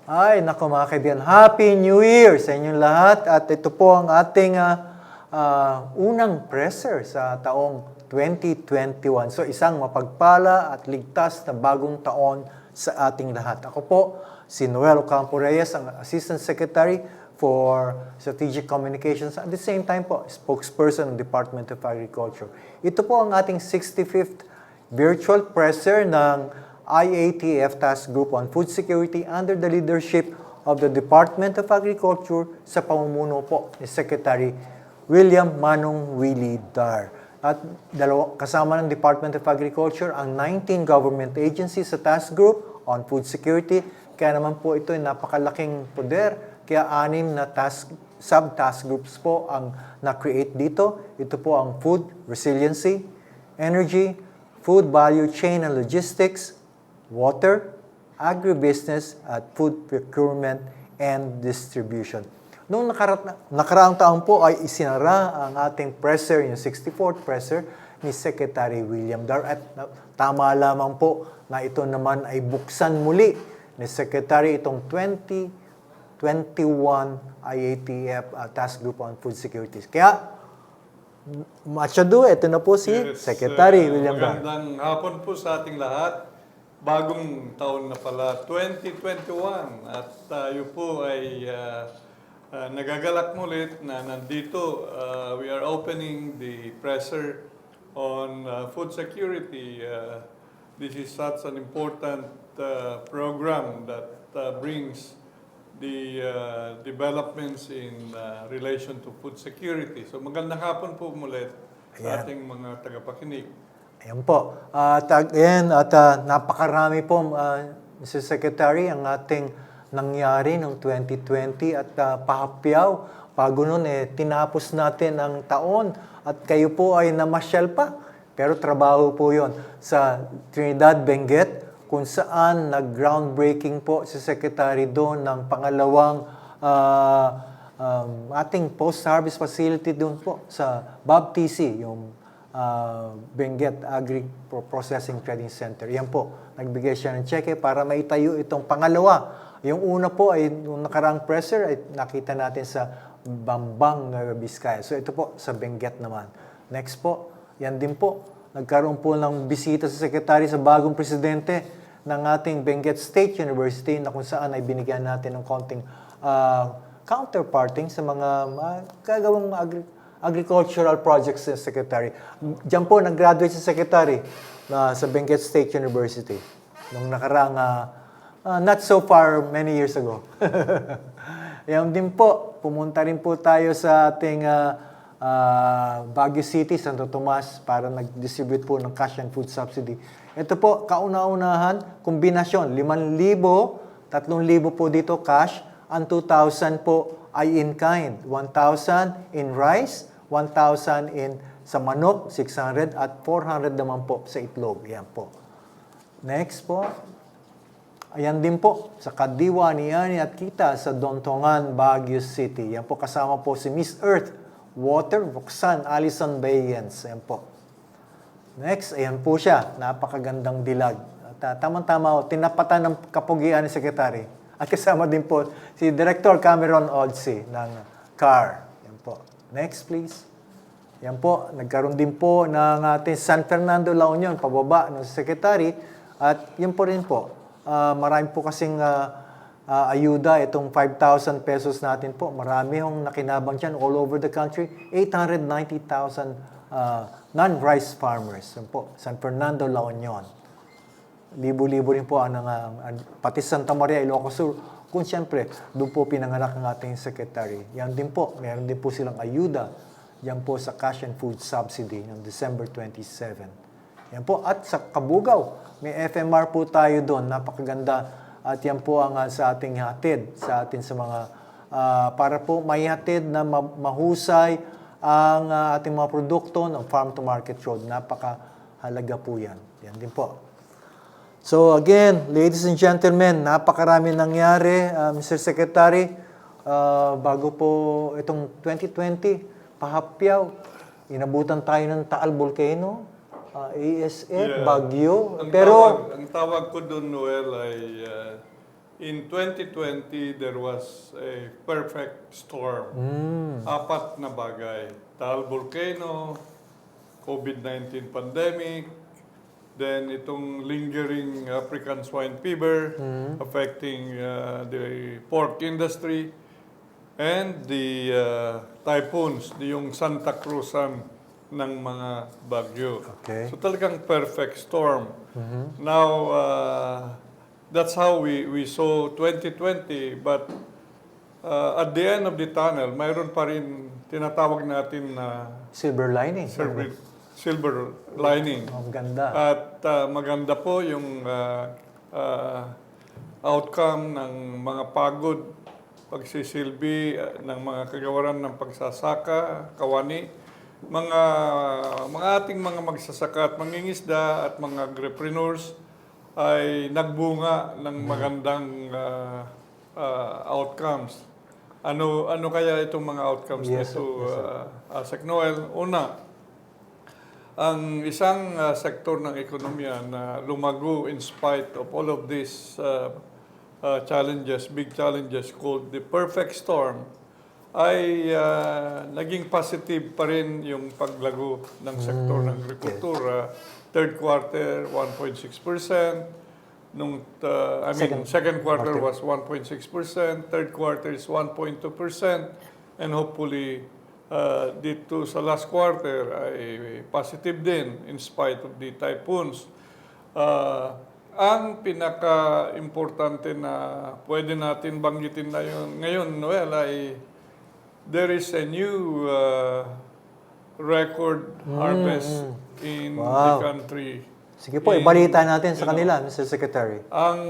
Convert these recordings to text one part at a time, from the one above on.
Ay, naku mga kaibigan, Happy New Year sa inyong lahat. At ito po ang ating unang presser sa taong 2021. So isang mapagpala at ligtas na bagong taon sa ating lahat. Ako po, si Noel Reyes, ang Assistant Secretary for Strategic Communications. At the same time po, spokesperson ng Department of Agriculture. Ito po ang ating 65th virtual presser ng IATF Task Group on Food Security under the leadership of the Department of Agriculture sa pamumuno po ni Secretary William Manong Willie Dar. At kasama ng Department of Agriculture ang 19 government agencies sa Task Group on Food Security. Kaya naman po ito ay napakalaking poder. Kaya 6 na sub-task groups po ang na-create dito. Ito po ang Food Resiliency, Energy, Food Value Chain and Logistics, Water, Agribusiness, at Food Procurement and Distribution. Noong nakaraang taon po ay isinara ang ating presser, yung 64th presser, ni Secretary William Dar. At tama lamang po na ito naman ay buksan muli ni Secretary itong 2021 IATF Task Group on Food Security. Kaya, much ado, ito na po si Secretary William Dar. Magandang hapon po sa ating lahat. Bagong taon na pala, 2021. At tayo po ay nagagalak mulit na nandito. We are opening the presser on food security. This is such an important program that brings the developments in relation to food security. So magandang hapon po mulit sa ating mga tagapakinig. Ayan po. Napakarami po, Mr. Secretary, ang ating nangyari noong 2020 at pahapyaw. Bago nun, tinapos natin ang taon at kayo po ay namasyal pa. Pero trabaho po yon sa Trinidad, Benguet, kung saan nag-groundbreaking po si Secretary doon ng pangalawang ating post-harvest facility doon po sa BABTC, yung Benguet Agri-Processing Trading Center. Yan po, nagbigay siya ng cheque para maitayo itong pangalawa. Yung una po ay yung nakaraang presser ay nakita natin sa Bambang, Nueva Vizcaya. So ito po sa Benguet naman. Next po, yan din po. Nagkaroon po ng bisita sa sekretary sa bagong presidente ng ating Benguet State University na kung saan ay binigyan natin ng konting counterparting sa mga gagawang agricultural projects sa Secretary. Diyan po, nag-graduate si Secretary sa Benguet State University nung nakaraang, not so far, many years ago. Yan din po, pumunta rin po tayo sa ating Baguio City, Santo Tomas, para nag-distribute po ng cash and food subsidy. Ito po, kauna-unahan, kombinasyon, 5,000, 3,000 po dito cash, ang 2,000 po ay in kind, 1,000 in rice, 1,000 sa manok, 600, at 400 naman po sa itlog. Yan po. Next po. Ayan din po, sa Kadiwa, Niani at Kita sa Dontongan, Baguio City. Yan po, kasama po si Miss Earth, Water, Roxanne, Alison Bayens. Yan po. Next, ayan po siya. Napakagandang dilag. At tamang-tama, tinapatan ng kapugian ni Secretary. At kasama din po si Director Cameron Odsi ng CAR. Yan po. Next, please. Yan po, nagkaroon din po ng ating San Fernando, La Union, pababa ng Secretary. At yan po rin po, marami po kasing ayuda, itong 5,000 pesos natin po. Marami yung nakinabang dyan all over the country. 890,000 non-rice farmers. Yan po, San Fernando, La Union. Libo-libo rin po pati Santa Maria, Ilocos Sur. Kung siyempre, doon po pinanganak ng ating secretary. Yan din po, meron din po silang ayuda. Yan po sa cash and food subsidy ng December 27. Yan po, at sa Kabugaw, may FMR po tayo doon. Napakaganda. At yan po ang sa ating hatid, sa atin sa mga, para po may hatid na mahusay ang ating mga produkto ng farm to market road. Napakahalaga po yan. Yan din po. So again, ladies and gentlemen, napakarami nangyari, Mr. Secretary. Bago po itong 2020, pahapyaw, inabutan tayo ng Taal Volcano, ASF, Bagyo. Ang tawag ko doon, Noel, ay in 2020, there was a perfect storm. Apat na bagay. Taal volcano, COVID-19 pandemic, then itong lingering African swine fever affecting the pork industry, and the typhoons, yung Santa Cruzan ng mga bagyo. Okay. So talagang perfect storm. Now, that's how we saw 2020, but at the end of the tunnel, mayroon pa rin tinatawag natin na Silver lining. silver lining. Ang ganda. At maganda po yung outcome ng mga pagod, pagsisilbi ng mga kagawaran ng pagsasaka, kawani, mga ating mga magsasaka at mangingisda at mga agripreneurs ay nagbunga ng magandang outcomes. Ano kaya itong mga outcomes nito, Asec Noel? Una, ang isang sektor ng ekonomiya na lumago in spite of all of these challenges, big challenges called the perfect storm, ay naging positive pa rin yung paglago ng sektor ng agrikultura. Third quarter, 1.6%. Second quarter was 1.6%. Third quarter is 1.2%. And hopefully, dito sa last quarter ay positive din in spite of the typhoons. Ang pinaka-importante na pwede natin banggitin na yun ngayon, Noel, ay there is a new record harvest in the country. Sige po, ibalita natin sa kanila, Mr. Secretary. Ang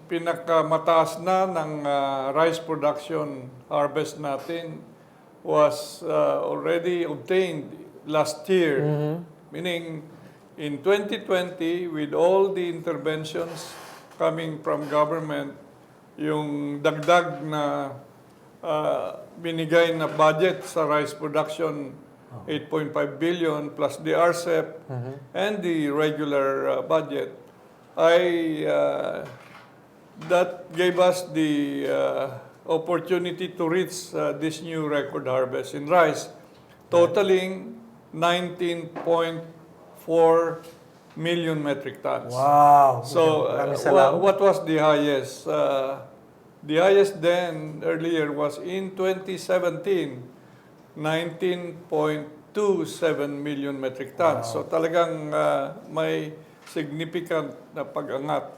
pinakamataas na ng rice production harvest natin was already obtained last year. Meaning, in 2020, with all the interventions coming from government, yung dagdag na binigay na budget sa rice production, 8.5 billion plus the RCEP and the regular budget, that gave us the opportunity to reach this new record harvest in rice, totaling 19.4 million metric tons. Wow! So, Maraming salamat. what was the highest? The highest then, earlier, was in 2017, 19.27 million metric tons. So talagang may significant na pag-angat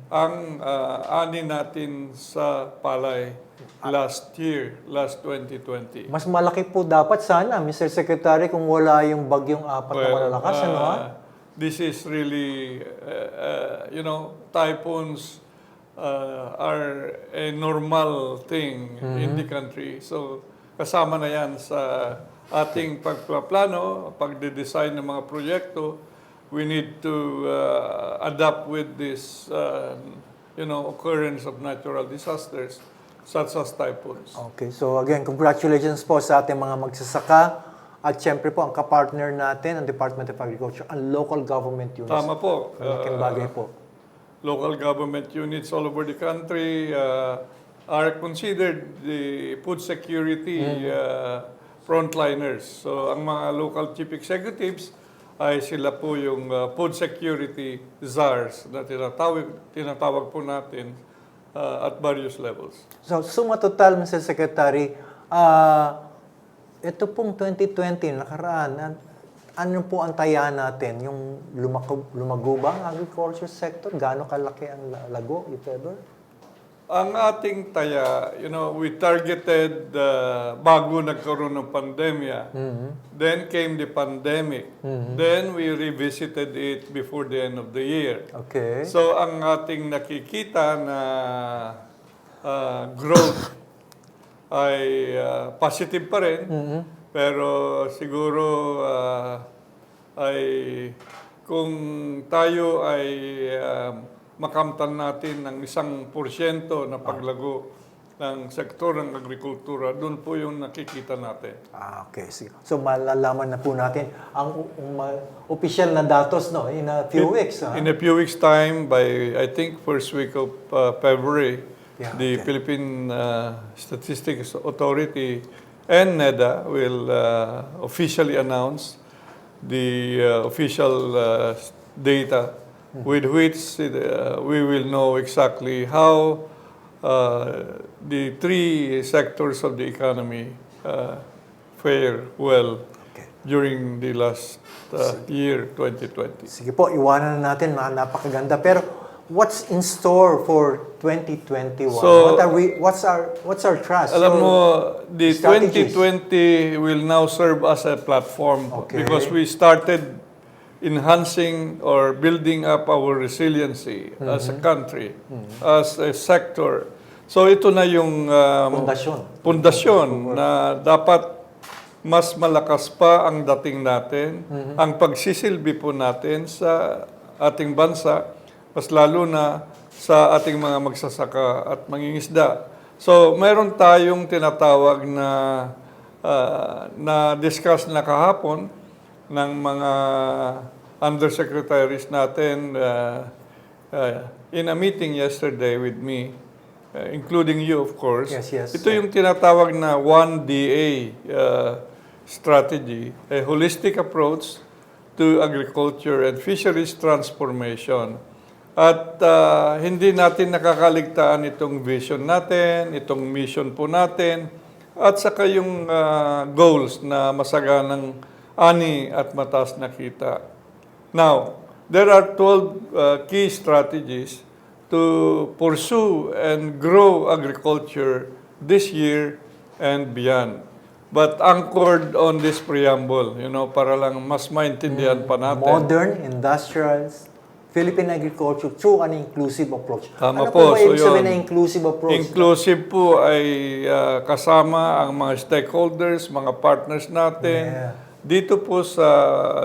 ang ani natin sa palay last year, last 2020. Mas malaki po dapat sana, Mr. Secretary, kung wala yung bagyong apat na malalakas, ano ha? This is really, typhoons are a normal thing in the country. So, kasama na yan sa ating pagpaplano, pagde-design ng mga proyekto. We need to adapt with this, occurrence of natural disasters such as typhoons. Okay, so again, congratulations po sa ating mga magsasaka at syempre po ang kapartner natin, ang Department of Agriculture, ang local government units. Tama po. Malaking bagay po. Local government units all over the country are considered the food security frontliners. So, ang mga local chief executives ay sila po yung food security czars na tinatawag po natin at various levels. So, suma total, Mr. Secretary, ito pong 2020 nakaraan, ano po ang taya natin? Yung lumago ba ang agriculture sector? Gaano kalaki ang lago, if ever? Ang ating taya, we targeted bago nagkaroon ng pandemya. Then came the pandemic. Then we revisited it before the end of the year. Okay. So ang ating nakikita na growth ay positive pa rin. Pero siguro ay kung tayo ay makamtan natin ng 1% na paglago ng sektor ng agrikultura, doon po yung nakikita natin. Okay. So, malalaman na po natin ang official na datos in a few weeks. In a few weeks' time, by I think first week of February, Yeah, The okay. Philippine Statistics Authority and NEDA will officially announce the official data with which we will know exactly how the three sectors of the economy fare well Okay. during the last year, 2020. Sige po, iwanan na natin, mga napakaganda. Pero what's in store for 2021? So, what's our trust? Alam mo, the strategies. 2020 will now serve as a platform Okay. because we started enhancing or building up our resiliency as a country, as a sector. So ito na yung pundasyon na dapat mas malakas pa ang dating natin, ang pagsisilbi po natin sa ating bansa, mas lalo na sa ating mga magsasaka at mangingisda. So, meron tayong tinatawag na discuss na kahapon ng mga undersecretaries natin in a meeting yesterday with me, including you, of course. Yes. Ito yung tinatawag na 1DA strategy, a holistic approach to agriculture and fisheries transformation. At hindi natin nakakaligtaan itong vision natin, itong mission po natin, at saka yung goals na masaganang ani at mataas na kita. Now, there are 12 key strategies to pursue and grow agriculture this year and beyond. But anchored on this preamble, para lang mas maintindihan pa natin. Modern, industrial, Philippine agriculture through an inclusive approach. Tama ano po. po ba ibig sabihin na inclusive approach? Inclusive po ay kasama ang mga stakeholders, mga partners natin. Yeah. Dito po sa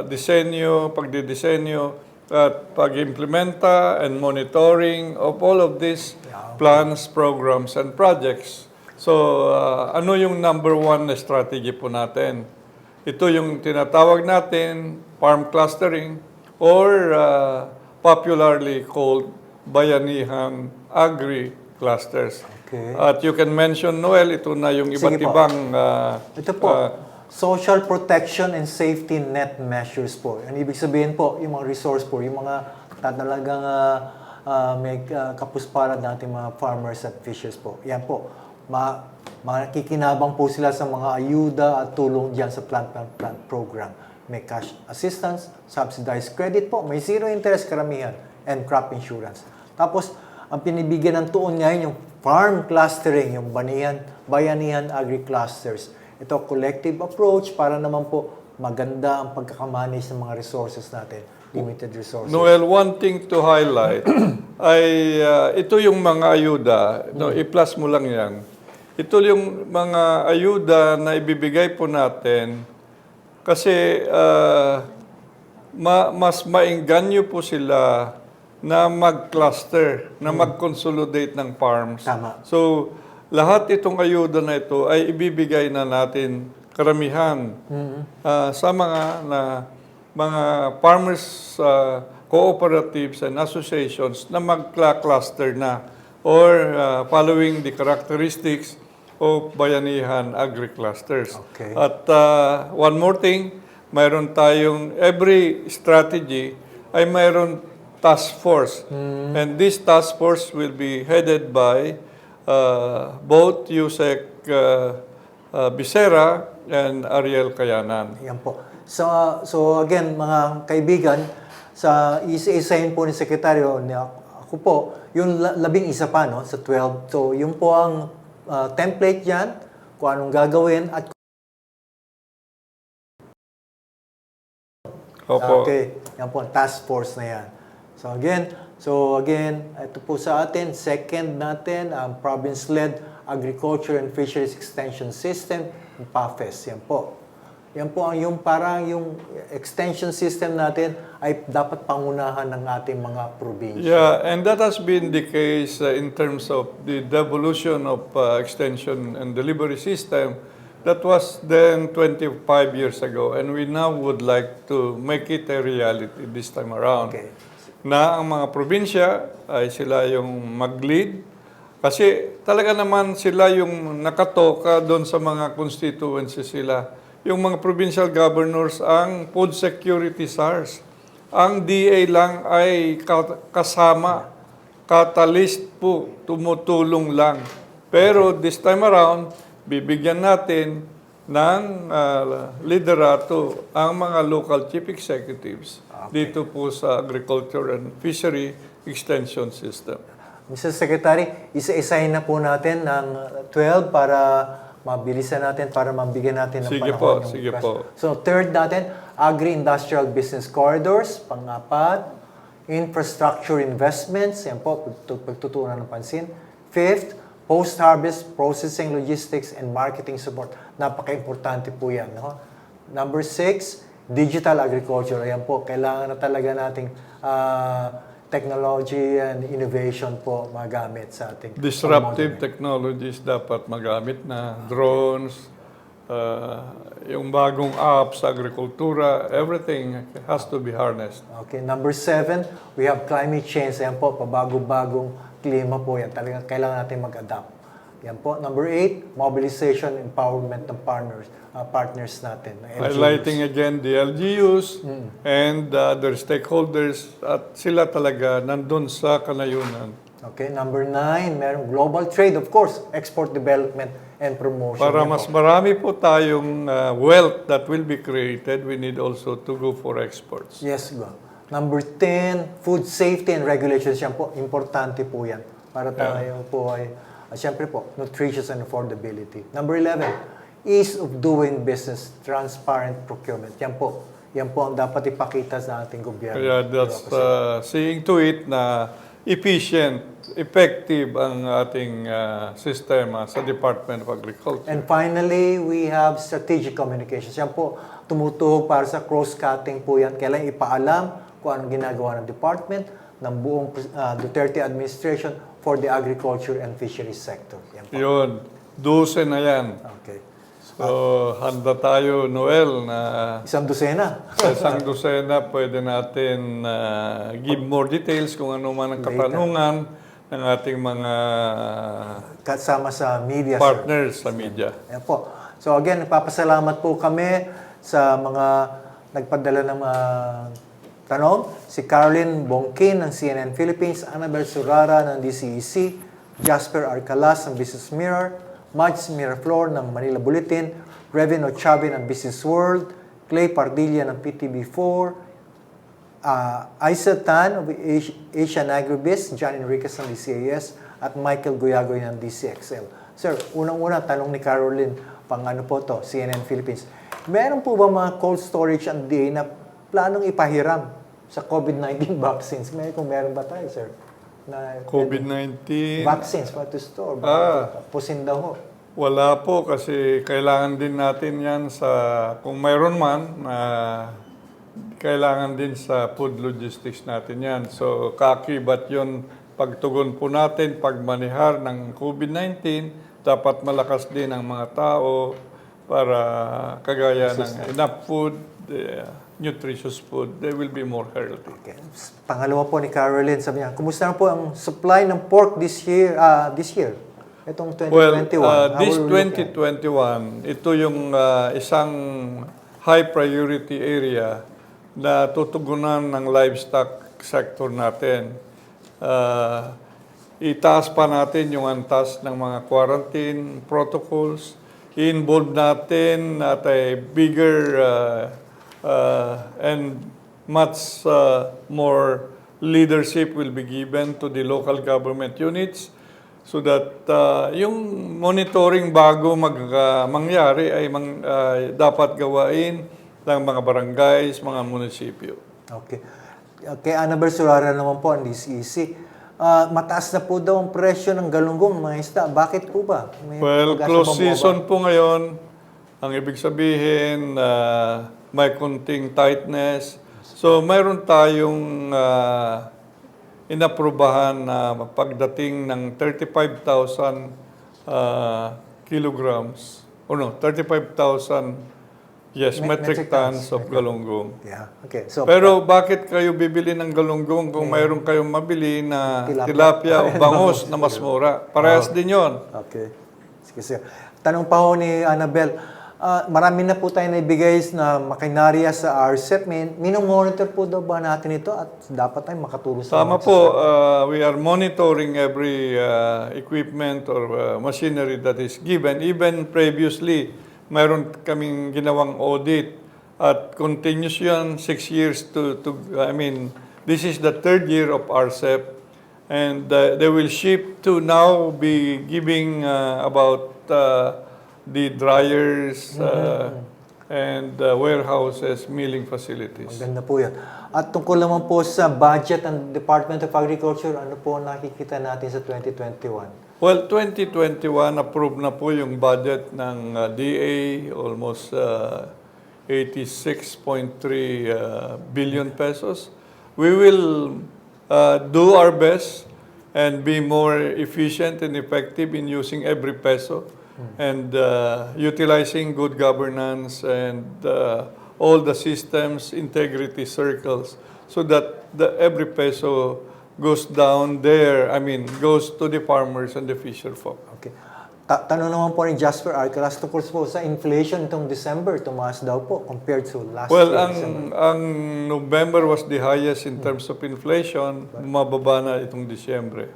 disenyo, pagdidisenyo, at pag-implementa and monitoring of all of these plans, programs, and projects. So, ano yung number one na strategy po natin? Ito yung tinatawag natin farm clustering or popularly called bayanihan agri-clusters. Okay. At you can mention, Noel, ito na yung iba't Sige po. ibang Ito po, social protection and safety net measures po. Ang ibig sabihin po, yung mga resource po, yung mga talagang may kapusparan natin mga farmers at fishers po. Yan po, makikinabang po sila sa mga ayuda at tulong dyan sa plant program. May cash assistance, subsidized credit po, may zero interest karamihan, and crop insurance. Tapos, ang pinibigyan ng tuon ngayon yung farm clustering, yung bayanihan agri-clusters. Ito, collective approach para naman po maganda ang pagkakamanage ng mga resources natin, limited resources. Noel, one thing to highlight ay ito yung mga ayuda, i-plus mo lang yan. Ito yung mga ayuda na ibibigay po natin kasi mas maengganyo po sila na mag-cluster, na mag-consolidate ng farms. Tama. So, lahat itong ayuda na ito ay ibibigay na natin karamihan sa mga farmers cooperatives and associations na mag-cluster na or following the characteristics of bayanihan agri-clusters. Okay. At one more thing, mayroon tayong every strategy ay mayroon task force. And this task force will be headed by both Asec Bisera and Ariel Kayanan. Yan po. So again, mga kaibigan, sa isa-isahin po ni Sekretaryo, ako po, yung 11 pa, no, sa 12. So yun po ang template yan, kung anong gagawin at Opo. okay, yan po ang task force na yan. So again, ito po sa atin, second natin, ang province-led Agriculture and Fisheries Extension System, yung PAFES. Yan po. Yan po ang yung extension system natin ay dapat pangunahan ng ating mga probinsya. Yeah, and that has been the case in terms of the devolution of extension and delivery system that was then 25 years ago, and we now would like to make it a reality this time around. Okay. Na ang mga probinsya ay sila yung mag-lead Kasi talaga naman sila yung nakatoka doon sa mga constituency sila. Yung mga provincial governors ang food security SARS. Ang DA lang ay kasama, catalyst po, tumutulong lang. Pero this time around, bibigyan natin ng liderato ang mga local chief executives dito po sa Agriculture and Fishery Extension System. Mr. Secretary, isa-isahin na po natin ng 12 para mabilisan natin, para mabigyan natin ng Sige panahon. po, sige po. So, third natin, Agri-Industrial Business Corridors. Pang-apat, Infrastructure Investments. Yan po, pagtutunan ng pansin. Fifth, Post-Harvest Processing, Logistics, and Marketing Support. Napaka-importante po yan. No? Number 6, Digital Agriculture. Ayan po, kailangan na talaga nating technology and innovation po magamit sa ating Disruptive technologies dapat magamit na drones, yung bagong apps sa agrikultura, everything has to be harnessed. Okay, number 7, we have climate change. Ayan po, pabago-bagong klima po yan. Talagang kailangan natin mag-adapt. Yan po. Number 8, mobilization, empowerment ng partners natin. Highlighting again the LGUs and their stakeholders at sila talaga nandun sa kanayunan. Okay, number 9, meron global trade, of course, export development and promotion. Para mas marami po tayong wealth that will be created, we need also to go for exports. Yes, go. Number 10, food safety and regulations. Yan po, importante po yan. Para tayo po ay, siyempre po, nutritious and affordability. Number 11, ease of doing business, transparent procurement. Yan po ang dapat ipakita sa ating gobyerno. Kaya that's seeing to it na efficient, effective ang ating sistema sa Department of Agriculture. And finally, we have strategic communications. Yan po, tumutuhog para sa cross-cutting po yan. Kailangan ipaalam kung anong ginagawa ng department ng buong Duterte administration for the agriculture and fisheries sector. Yan po. Yun, 12 na yan. Okay. So, handa tayo, Noel, na Isang dosena. sa isang dosena pwede natin give more details kung ano man ang katanungan ng ating mga Kasama sa media, sir. partners sa media. Ayan po. So again, nagpapasalamat po kami sa mga nagpadala ng tanong. Si Caroline Bongkin ng CNN Philippines, Annabel Surara ng DCEC, Jasper Arcalas ng Business Mirror, Mads Miraflor ng Manila Bulletin, Revin Ochabe ng Business World, Clay Pardilla ng PTB4, Isa Tan of Asian Agribiz, John Enriquez ng DCAS, at Michael Guyagoy ng DCXL. Sir, unang-una, tanong ni Caroline, pang ano po to, CNN Philippines. Meron po ba mga cold storage ang DA na planong ipahiram sa COVID-19 vaccines? Kung meron ba tayo, sir? Na COVID-19, vaccines for to store. Pusin daw ho. wala po kasi kailangan din natin yan sa, kung mayroon man, kailangan din sa food logistics natin yan. So, kakibat yun pagtugon po natin, pagmanihar ng COVID-19, dapat malakas din ang mga tao para kagaya ng enough food, nutritious food, they will be more healthy. Okay. Pangalawa po ni Caroline, sabi niya, kumusta na po ang supply ng pork this year? Itong 2021. Well, How this will we look at? 2021, ito yung isang high priority area na tutugunan ng livestock sector natin. Itaas pa natin yung antas ng mga quarantine protocols. I-involve natin at a bigger and much more leadership will be given to the local government units so that yung monitoring bago mangyari ay dapat gawain ng mga barangays, mga munisipyo. Okay. Kay Annabel Surara naman po, ang DCEC. Mataas na po daw ang presyo ng galunggong mga isda. Bakit po ba? Well, close season po ngayon. Ang ibig sabihin, may kunting tightness. So, mayroon tayong inaprubahan na pagdating ng 35,000 kilograms, 35,000 Yes, metric tons of Metric tons. galunggong. Yeah. Okay. So, Pero bakit kayo bibili ng galunggong kung mayroon kayong mabili na tilapia o bangus na mas mura? Parehas din yon. okay. Sige, sir. Tanong pa ho ni Annabel, marami na po tayo naibigay na makinarya sa RCEP. Minomonitor po daw ba natin ito at dapat tayo makatulong sa Tama mga po, we are monitoring every equipment or machinery that is given. Even previously, mayroon kaming ginawang audit at continuous yun, 6 years this is the 3rd year of RCEP and they will ship to now be giving about the dryers and warehouses, milling facilities. Maganda po yan. At tungkol naman po sa budget ng Department of Agriculture, ano po nakikita natin sa 2021? Well, 2021 approved na po yung budget ng DA, almost 86.3 billion pesos. We will do our best and be more efficient and effective in using every peso and utilizing good governance and all the systems, integrity circles, so that every peso goes down there, goes to the farmers and the fisher folk. Okay. Tanong naman po ni Jasper Arcalas tungkol po sa inflation itong December, tumaas daw po compared to last Well, year. ang November was the highest in terms of inflation, mababa na itong Disyembre.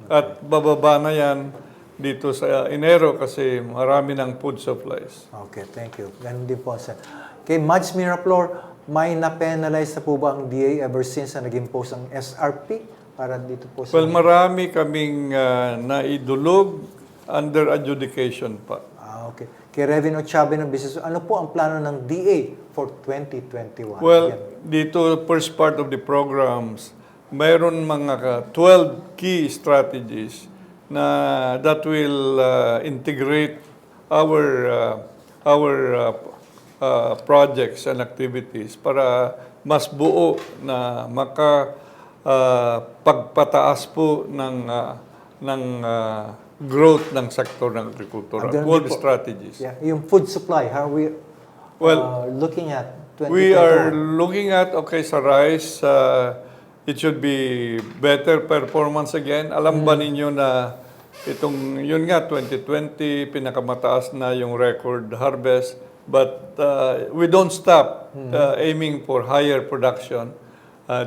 At bababa na yan dito sa Enero kasi marami ng food supplies. Okay, thank you. Ganun din po, sir. Kay Mads Miraflor, may na-penalize na po ba ang DA ever since na nag-impose ang SRP para dito po sa... Well, marami kaming naidulog under adjudication pa. Okay. Kay Revin Ochabe ng business, ano po ang plano ng DA for 2021? Well, Yan. dito, first part of the programs, mayroon mga 12 key strategies na that will integrate our projects and activities para mas buo na pagpataas po ng growth ng sektor ng agrikultura. All the strategies. Yeah. Yung food supply, how are we looking at 2021? We are looking at, sa rice, it should be better performance again. Alam ba ninyo na yun nga, 2020, pinakamataas na yung record harvest. But we don't stop aiming for higher production.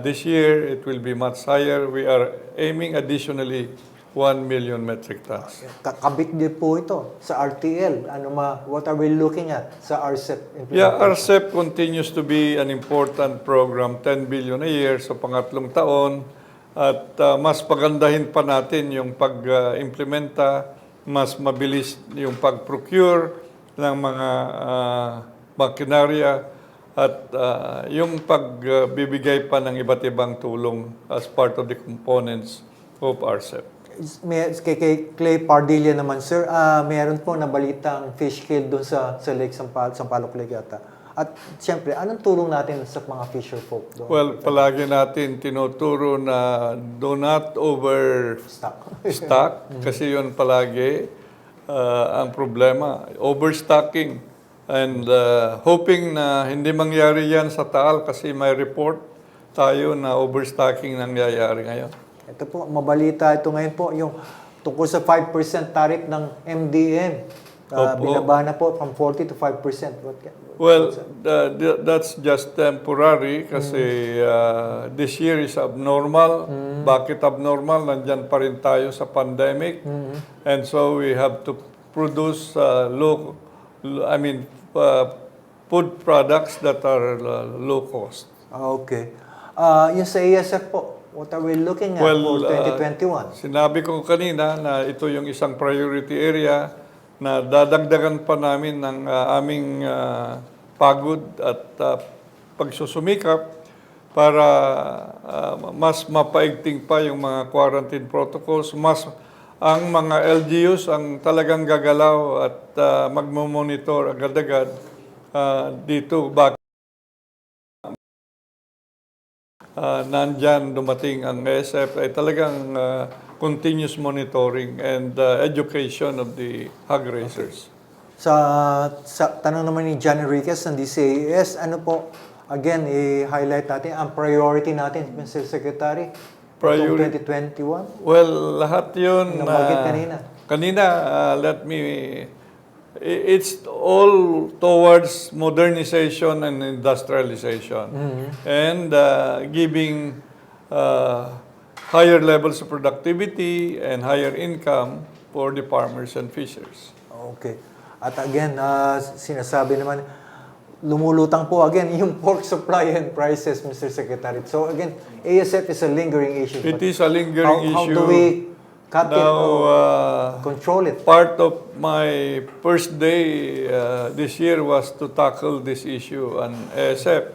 This year, it will be much higher. We are aiming additionally 1 million metric tons. Kakabit din po ito sa RTL. What are we looking at sa RCEP implementation? Yeah, RCEP continues to be an important program, 10 billion a year sa pangatlong taon. At mas pagandahin pa natin yung pag-implementa, mas mabilis yung pag-procure ng mga makinarya at yung pagbibigay pa ng iba't ibang tulong as part of the components of RCEP. Kay Clay Pardilla naman, sir, meron po na balitang fish kill doon sa Lake Sampaloc Lake yata. At siyempre, anong tulong natin sa mga fisher folk doon? Well, palagi natin tinuturo na do not overstock kasi yun palagi ang problema. Overstocking. And hoping na hindi mangyari yan sa Taal kasi may report tayo na overstocking nangyayari ngayon. Ito po, mabalita ito ngayon po, yung tungkol sa 5% tariff ng MDM. Binaba na po from 40 to 5%. Well, that's just temporary kasi this year is abnormal. Bakit abnormal? Nandyan pa rin tayo sa pandemic. And so we have to produce food products that are low cost. Okay. Yung sa ASF po, what are we looking at for 2021? Sinabi ko kanina na ito yung isang priority area na dadagdagan pa namin ng aming pagod at pagsusumikap para mas mapaigting pa yung mga quarantine protocols, ang mga LGUs ang talagang gagalaw at magmomonitor agad-agad dito bakit nandyan dumating ang ASF ay talagang continuous monitoring and education of the hog raisers. Sa tanong naman ni John Reyes ng DCAS, ano po, again, i-highlight natin ang priority natin, Mr. Secretary, Priority. 2021. Well, lahat yun, Nabanggit kanina. let me, it's all towards modernization and industrialization and giving higher levels of productivity and higher income for the farmers and fishers. Okay. At again, sinasabi naman, lumulutang po again yung pork supply and prices, Mr. Secretary. So again, ASF is a lingering issue. It but is a lingering how issue. do we cut it Now, or control it? part of my first day this year was to tackle this issue on ASF.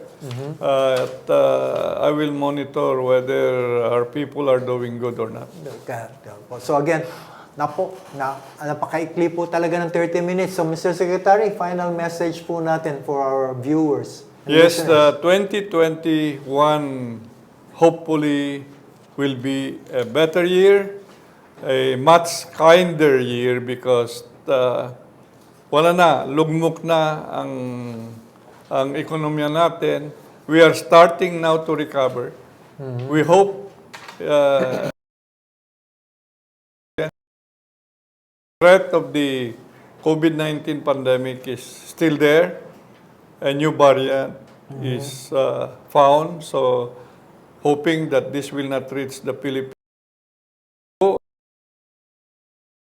I will monitor whether our people are doing good or not. So again, napakaikli po talaga ng 30 minutes. So Mr. Secretary, final message po natin for our viewers. And Yes, listeners. 2021 hopefully will be a better year, a much kinder year because wala na, lugmok na ang ekonomiya natin. We are starting now to recover. We hope threat of the COVID-19 pandemic is still there. A new variant is found. So, hoping that this will not reach the Philippines.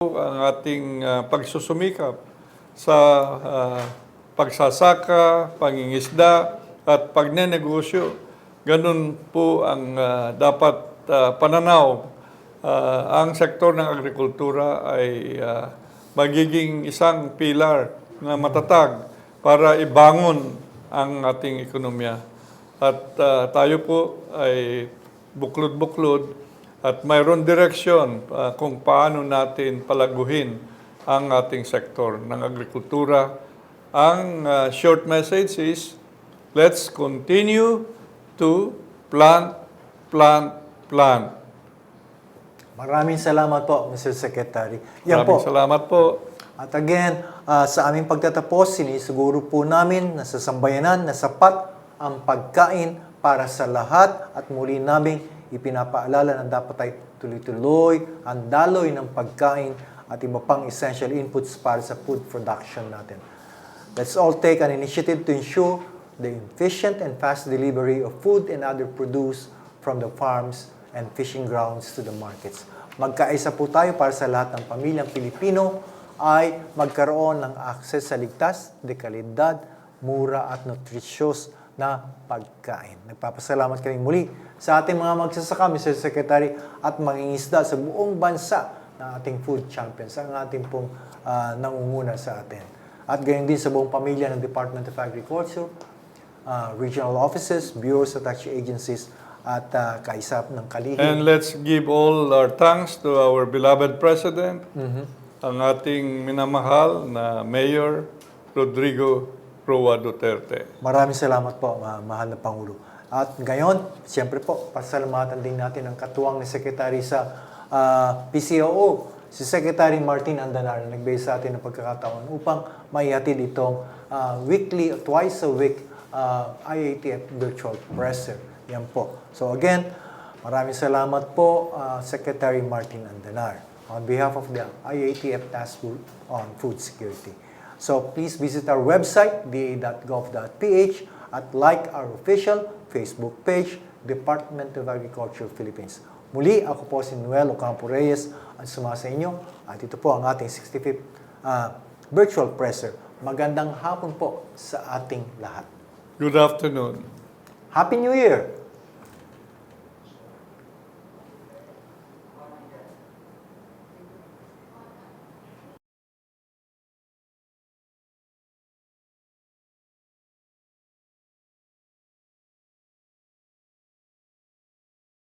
Ang ating pagsusumikap sa pagsasaka, pangingisda, at pagnenegosyo. Ganun po ang dapat pananaw. Ang sektor ng agrikultura ay magiging isang pilar na matatag para ibangon ang ating ekonomiya. At tayo po ay buklod-buklod at mayroon direksyon kung paano natin palaguhin ang ating sektor ng agrikultura. Ang short message is, let's continue to plant, plant, plant. Maraming salamat po, Mr. Secretary. Yan po. Maraming salamat po. At again, sa aming pagtatapos, sinisiguro po namin na sa sambayanan na sapat ang pagkain para sa lahat at muli namin ipinapaalala na dapat ay tuloy-tuloy ang daloy ng pagkain at iba pang essential inputs para sa food production natin. Let's all take an initiative to ensure the efficient and fast delivery of food and other produce from the farms and fishing grounds to the markets. Magkaisa po tayo para sa lahat ng pamilyang Pilipino ay magkaroon ng access sa ligtas, dekalidad, mura at nutritious na pagkain. Nagpapasalamat kami muli sa ating mga magsasaka, Mr. Secretary, at mangingisda sa buong bansa na ating food champions, ang ating pong nangunguna sa atin. At gayon din sa buong pamilya ng Department of Agriculture, regional offices, bureaus at agencies, at kaisap ng kalihim. And let's give all our thanks to our beloved President, ang ating minamahal na Mayor Rodrigo Roa Duterte. Maraming salamat po, mahal na Pangulo. At ngayon, siyempre po, pasalamatan din natin ang katuwang ni Secretary sa PCOO, si Secretary Martin Andanar, na nagbigay sa atin ng pagkakataon upang maihatid itong weekly, twice a week IATF virtual presser. Yan po. So again, maraming salamat po, Secretary Martin Andanar, on behalf of the IATF Task Group on Food Security. So please visit our website, da.gov.ph, at like our official Facebook page, Department of Agriculture Philippines. Muli, ako po si Noel Reyes ang sumasa inyo, at ito po ang ating 65th virtual presser. Magandang hapon po sa ating lahat. Good afternoon. Happy New Year!